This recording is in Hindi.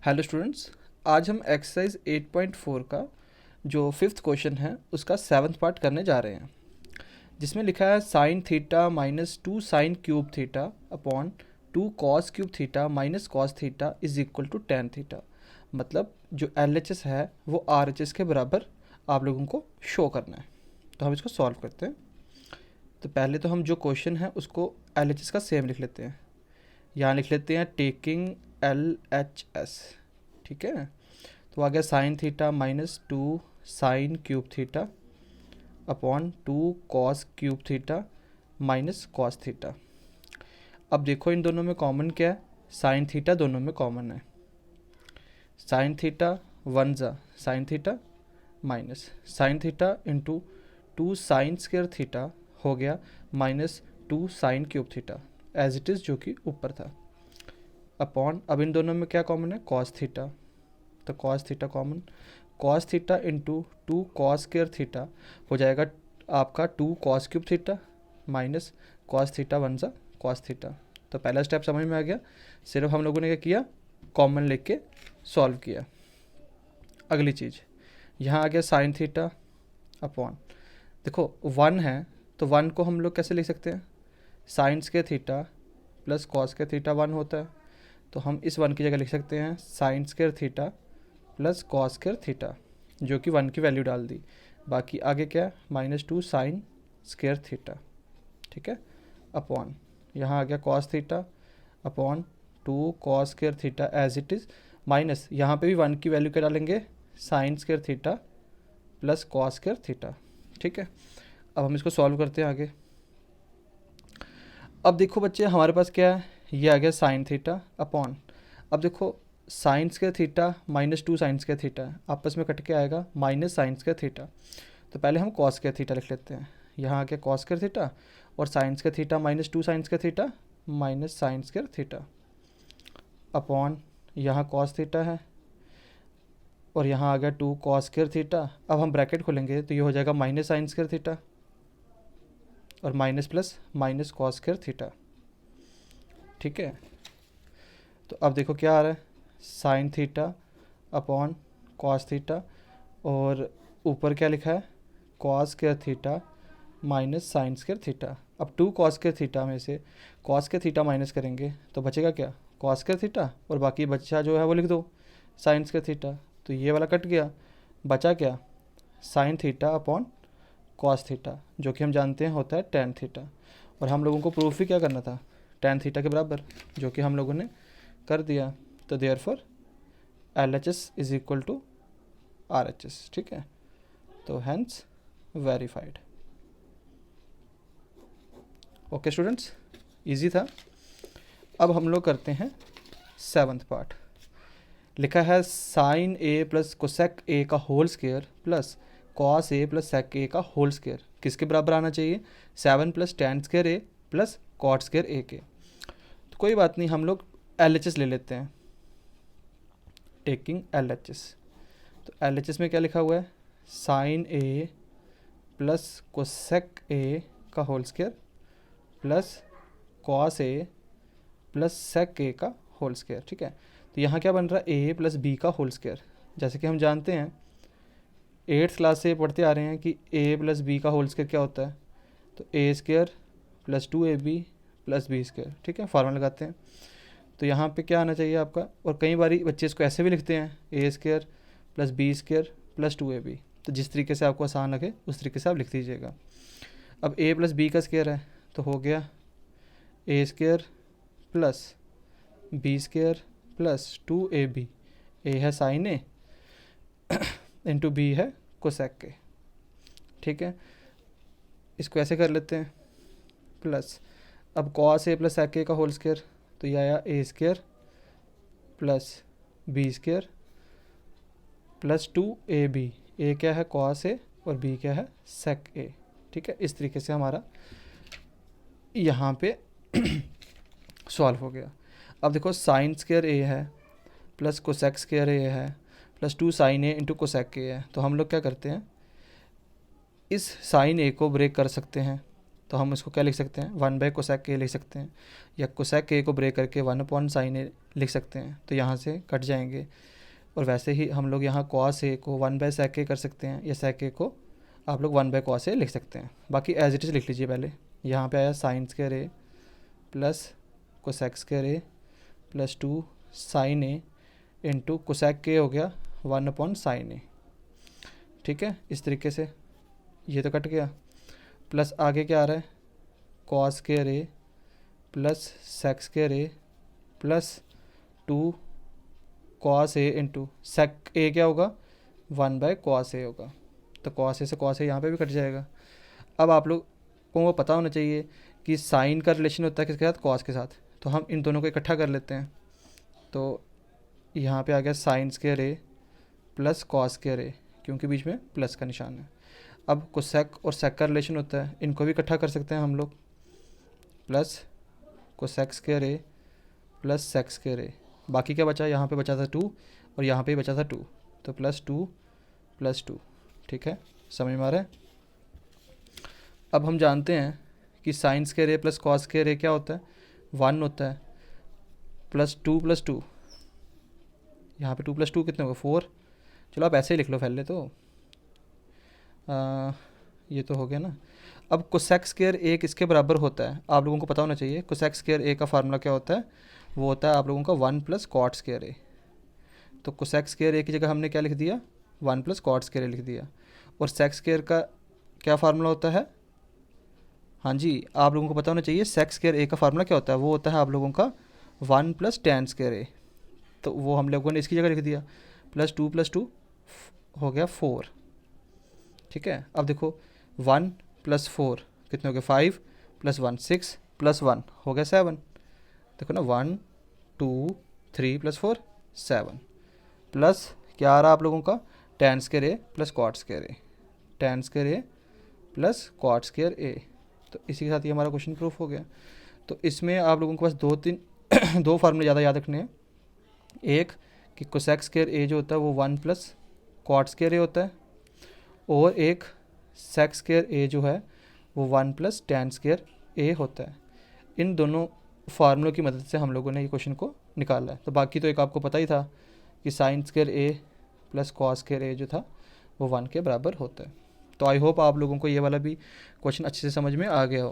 हेलो स्टूडेंट्स, आज हम एक्सरसाइज 8.4 का जो फिफ्थ क्वेश्चन है उसका सेवन्थ पार्ट करने जा रहे हैं, जिसमें लिखा है sine theta minus 2 sine cube theta upon 2 cos cube theta minus cos theta is equal to tan theta. मतलब जो एल एच एस है वो आर एच एस के बराबर आप लोगों को शो करना है। तो हम इसको सॉल्व करते हैं। तो पहले तो हम जो क्वेश्चन है उसको एल एच एस का सेम लिख लेते हैं। यहाँ लिख लेते हैं टेकिंग एल एच एस। ठीक है, तो आ गया sign theta minus 2 sine cube theta upon 2 cos cube theta minus cos theta. अब देखो इन दोनों में कॉमन क्या है, साइन थीटा दोनों में कॉमन है। साइन थीटा वन ज़ा sine theta minus sine theta into 2 sine square theta हो गया minus 2 sine cube theta as it is, जो कि ऊपर था, अपॉन अब इन दोनों में क्या कॉमन है, कॉस थीटा। तो cos theta common, cos theta into 2 cos square theta हो जाएगा आपका 2 cos cube theta minus cos theta one ज़ा कॉस थीटा। तो पहला स्टेप समझ में आ गया। सिर्फ हम लोगों ने क्या किया, कॉमन लेके के सॉल्व किया। अगली चीज़ यहाँ आ गया साइन थीटा अपॉन, देखो वन है तो वन को हम लोग कैसे लिख सकते हैं, sign square theta plus cos square theta one होता है, तो हम इस वन की जगह लिख सकते हैं sign square theta plus cos square theta, जो कि वन की वैल्यू डाल दी। बाकी आगे क्या, माइनस 2 साइन स्क्वायर थीटा। ठीक है, अपॉन यहाँ आ गया cos theta upon 2 cos square theta as it is, minus यहाँ पे भी वन की वैल्यू क्या डालेंगे, sine square theta plus cos square theta. ठीक है, अब हम इसको सॉल्व करते हैं आगे। अब देखो बच्चे हमारे पास क्या है, ये आ गया साइन थीटा अपॉन, अब देखो sign square theta minus 2 sine square theta आपस में कट के आएगा माइनस साइन स्क्वायर थीटा। तो पहले हम कॉस स्क्वायर थीटा लिख लेते हैं। यहाँ आ गया कॉस स्क्वायर थीटा और sign square theta minus 2 sine square theta minus sign square theta upon यहाँ कॉस थीटा है और यहाँ आ गया 2 कॉस स्क्वायर थीटा। अब हम ब्रैकेट खोलेंगे तो ये हो जाएगा माइनस साइन स्क्वायर थीटा और minus plus minus cos square theta. ठीक है, तो अब देखो क्या आ रहा है, sine theta upon cos theta और ऊपर क्या लिखा है, cos square theta minus sign square theta. अब 2 कॉस स्क्वायर थीटा में से कॉस स्क्वायर थीटा माइनस करेंगे तो बचेगा क्या, कॉस स्क्वायर थीटा, और बाकी बच्चा जो है वो लिख दो साइन स्क्वायर थीटा। तो ये वाला कट गया, बचा क्या, sine theta upon cos theta, जो कि हम जानते हैं होता है टेन थीटा। और हम लोगों को प्रूफ ही क्या करना था, टेन थीटा के बराबर, जो कि हम लोगों ने कर दिया। तो therefore L H S is equal to R H S. ठीक है, तो hence verified. Okay students, easy था। अब हम लोग करते हैं सेवन्थ पार्ट। लिखा है sine A plus cosec A का whole square plus cos A plus sec A का होल स्क्वायर किसके बराबर आना चाहिए, 7 plus tan square A plus cot square A के। तो कोई बात नहीं, हम लोग एल एच एस ले लेते हैं, टेकिंग एल एच एस। तो एल एच एस में क्या लिखा हुआ है, sine A plus cosec A का whole square plus cos A plus sec A का होल स्क्वायर। ठीक है, तो यहाँ क्या बन रहा है, ए प्लस बी का होल स्क्वायर। जैसे कि हम जानते हैं 8th क्लास से पढ़ते आ रहे हैं कि ए प्लस बी का होल स्क्वायर क्या होता है, तो A square plus 2ab plus B square. ठीक है, फार्मूला लगाते हैं। तो यहाँ पे क्या आना चाहिए आपका, और कई बार बच्चे इसको ऐसे भी लिखते हैं, A square plus B square plus 2ab। तो जिस तरीके से आपको आसान लगे उस तरीके से आप लिख दीजिएगा। अब ए प्लस बी का स्क्वायर है तो हो गया A square plus B square plus 2ab। A है साइन ए इंटू बी है कोसेक के। ठीक है, इसको ऐसे कर लेते हैं प्लस, अब cos A plus sec A का होल स्क्वायर, तो ये आया A square plus B square plus 2ab। A क्या है कॉस ए और बी क्या है सेक ए। ठीक है, इस तरीके से हमारा यहाँ पे सॉल्व हो गया। अब देखो साइन स्क्वायर ए है प्लस कोसेक स्क्वायर ए है plus 2 sine A into cosec A है। तो हम लोग क्या करते हैं, इस साइन ए को ब्रेक कर सकते हैं। तो हम इसको क्या लिख सकते हैं, 1/cosec a लिख सकते हैं, या cosec a को ब्रेक करके 1/sin a लिख सकते हैं, तो यहाँ से कट जाएंगे। और वैसे ही हम लोग यहाँ cos a को 1/sec a कर सकते हैं, या sec a को आप लोग 1/cos a लिख सकते हैं। बाकी एज इट इज़ लिख लीजिए। पहले यहाँ पे आया sin square a plus cosec square a plus 2 sin a into cosec a हो गया 1/sin a। ठीक है, इस तरीके से ये तो कट गया। प्लस आगे क्या आ रहा है, cos square a plus sec square a plus 2 cos a into sec a क्या होगा, 1/cos a होगा। तो cos a से cos a यहाँ पे भी कट जाएगा। अब आप लोग को पता होना चाहिए कि साइन का रिलेशन होता है किसके साथ, cos के साथ, तो हम इन दोनों को इकट्ठा कर लेते हैं। तो यहाँ पे आ गया sine square a plus cos square a, क्योंकि बीच में प्लस का निशान है। अब कोसेक और सेक का रिलेशन होता है, इनको भी इकट्ठा कर सकते हैं हम लोग, plus cosec square a plus sec square a। बाकी क्या बचा, यहाँ पे बचा था 2 और यहाँ पे बचा था 2, तो +2 + 2। ठीक है, समझ में आ रहा है। अब हम जानते हैं कि sine square a plus cos square a क्या होता है, 1 होता है, +2 + 2, यहाँ पे 2 + 2 कितने होगा, 4। चलो आप ऐसे ही लिख लो पहले तो, ये तो हो गया ना। अब कोसेक स्क्वायर a किसके बराबर होता है, आप लोगों को पता होना चाहिए। कोसेक स्क्वायर a का फार्मूला क्या होता है, वो होता है आप लोगों का 1 + कॉट स्क्वायर a। तो कोसेक स्क्वायर a की जगह हमने क्या लिख दिया, 1 + कॉट स्क्वायर a लिख दिया। और सेक स्क्वायर का क्या फार्मूला होता है, हाँ जी आप लोगों को पता होना चाहिए। सेक स्क्वायर a का फार्मूला क्या होता है, वो होता है आप लोगों का 1 + tan स्क्वायर a। तो वो हम लोगों ने इसकी जगह लिख दिया, +2 + 2 हो गया 4। ठीक है, अब देखो 1 + 4 कितने हो गए, 5 + 1 6 + 1 हो गया 7। देखो ना, 1 2 3 + 4 7, प्लस क्या आ रहा है आप लोगों का, tan square a plus cot square a, tan square a plus cot square a। तो इसी के साथ ये हमारा क्वेश्चन प्रूफ हो गया। तो इसमें आप लोगों के पास 2 फार्मूले ज़्यादा याद रखने हैं। एक कि कोसेक स्क्वायर a जो होता है वो 1 + कॉट स्क्वायर a होता है, और एक सेक स्क्वायर a जो है वो 1 + tan स्क्वायर a होता है। इन दोनों फार्मूलों की मदद से हम लोगों ने ये क्वेश्चन को निकाला है। तो बाकी तो एक आपको पता ही था कि sine square a plus cos square a जो था वो 1 के बराबर होता है। तो आई होप आप लोगों को ये वाला भी क्वेश्चन अच्छे से समझ में आ गया हो।